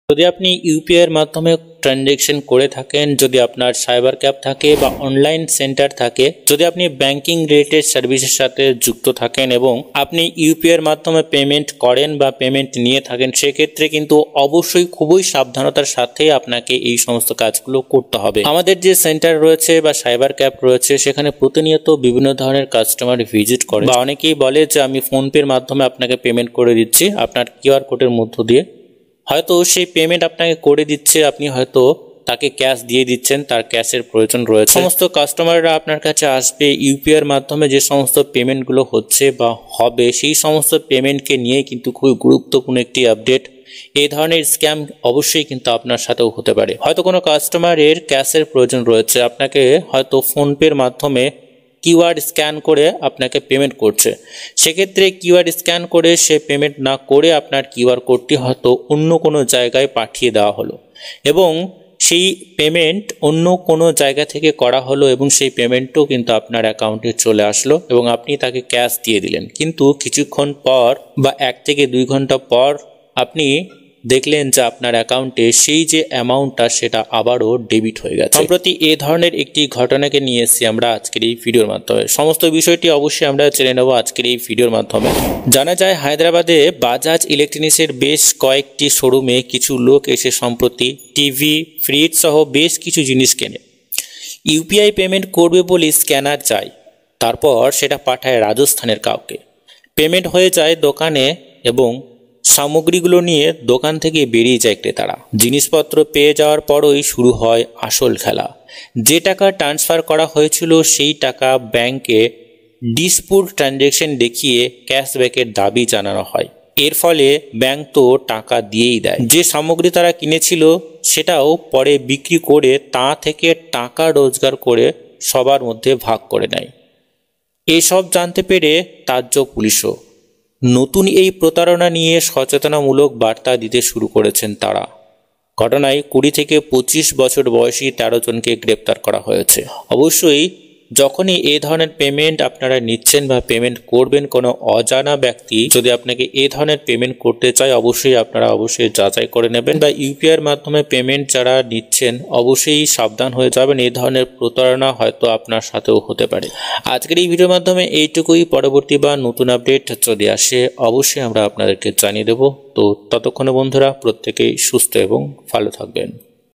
যদি আপনি ইউপিআই এর মাধ্যমে ট্রানজ্যাকশন করে থাকেন, যদি আপনার সাইবার ক্যাফ থাকে বা অনলাইন সেন্টার থাকে, যদি আপনি ব্যাংকিং রিলেটেড সার্ভিসের সাথে যুক্ত থাকেন এবং আপনি ইউপিআই এর মাধ্যমে পেমেন্ট করেন বা পেমেন্ট নিয়ে থাকেন, সেক্ষেত্রে কিন্তু অবশ্যই খুবই সাবধানতার সাথে আপনাকে এই সমস্ত কাজগুলো করতে হবে। আমাদের যে সেন্টার রয়েছে বা সাইবার ক্যাফ রয়েছে, সেখানে প্রতিনিয়ত বিভিন্ন ধরনের কাস্টমার ভিজিট করে বা অনেকেই বলে যে আমি ফোনপের মাধ্যমে আপনাকে পেমেন্ট করে দিচ্ছি আপনার কিউআর কোডের মধ্য দিয়ে। হয়তো সেই পেমেন্ট আপনাকে করে দিচ্ছে, আপনি হয়তো তাকে ক্যাশ দিয়ে দিচ্ছেন, তার ক্যাশের প্রয়োজন রয়েছে। সমস্ত কাস্টমাররা আপনার কাছে আসবে ইউপিআই এর মাধ্যমে যে সমস্ত পেমেন্টগুলো হচ্ছে বা হবে, সেই সমস্ত পেমেন্টকে নিয়ে কিন্তু খুবই গুরুত্বপূর্ণ একটি আপডেট। এই ধরনের স্ক্যাম অবশ্যই কিন্তু আপনার সাথেও হতে পারে। হয়তো কোনো কাস্টমারের ক্যাশের প্রয়োজন রয়েছে, আপনাকে হয়তো ফোনপের মাধ্যমে কিউআর স্ক্যান করে আপনাকে পেমেন্ট করছে। সেক্ষেত্রে কিউআর স্ক্যান করে সে পেমেন্ট না করে আপনার কিউআর কোডটি হয়তো অন্য কোনো জায়গায় পাঠিয়ে দেওয়া হলো এবং সেই পেমেন্ট অন্য কোনো জায়গা থেকে করা হলো এবং সেই পেমেন্টও কিন্তু আপনার অ্যাকাউন্টে চলে আসলো এবং আপনি তাকে ক্যাশ দিয়ে দিলেন। কিন্তু কিছুক্ষণ পর বা 1 থেকে 2 ঘন্টা পর আপনি দেখলেন যে আপনার অ্যাকাউন্টে সেই যে অ্যামাউন্টটা সেটা আবারও ডেবিট হয়ে গেছে। সম্প্রতি এই ধরনের একটি ঘটনাকে নিয়ে এসেছি আমরা আজকের এই ভিডিওর মাধ্যমে। সমস্ত বিষয়টি অবশ্যই আমরা জেনে নেব আজকের এই ভিডিওর মাধ্যমে। জানা যায় হায়দ্রাবাদে বাজাজ ইলেকট্রনিক্সের বেশ কয়েকটি শোরুমে কিছু লোক এসে সম্প্রতি টিভি, ফ্রিজ সহ বেশ কিছু জিনিস কেনে। ইউপিআই পেমেন্ট করবে বলে স্ক্যানার চায়, তারপর সেটা পাঠায় রাজস্থানের কাউকে। পেমেন্ট হয়ে যায় দোকানে এবং সামগ্রীগুলো নিয়ে দোকান থেকে বেরিয়ে যায় ক্রেতারা। জিনিসপত্র পেয়ে যাওয়ার পরই শুরু হয় আসল খেলা। যে টাকা ট্রান্সফার করা হয়েছিল সেই টাকা ব্যাংকে ডিসপুট ট্রানজ্যাকশন দেখিয়ে ক্যাশব্যাকের দাবি জানানো হয়। এর ফলে ব্যাংক তো টাকা দিয়েই দেয়। যে সামগ্রী তারা কিনেছিল সেটাও পরে বিক্রি করে তা থেকে টাকা রোজগার করে সবার মধ্যে ভাগ করে নেয়। এসব জানতে পেরে তাজ্জব পুলিশও। নতুন এই প্রতারণা নিয়ে সচেতনামূলক বার্তা দিতে শুরু করেছেন তারা। ঘটনায় 20 থেকে 25 বছর বয়সী 13 জনকে গ্রেপ্তার করা হয়েছে। অবশ্যই যখনই এই ধরনের পেমেন্ট আপনারা নিচ্ছেন বা পেমেন্ট করবেন, কোনো অজানা ব্যক্তি যদি আপনাকে এই ধরনের পেমেন্ট করতে চায়, আপনারা অবশ্যই যাচাই করে নেবেন বা ইউপিআই এর মাধ্যমে পেমেন্ট যারা নিচ্ছেন অবশ্যই সাবধান হয়ে যাবেন। এই ধরনের প্রতারণা হয়তো আপনার সাথেও হতে পারে। আজকের এই ভিডিওর মাধ্যমে এইটুকুই। পরবর্তী বা নতুন আপডেট যদি আসে অবশ্যই আমরা আপনাদেরকে জানিয়ে দেব। তো ততক্ষণে বন্ধুরা প্রত্যেকেই সুস্থ এবং ভালো থাকবেন।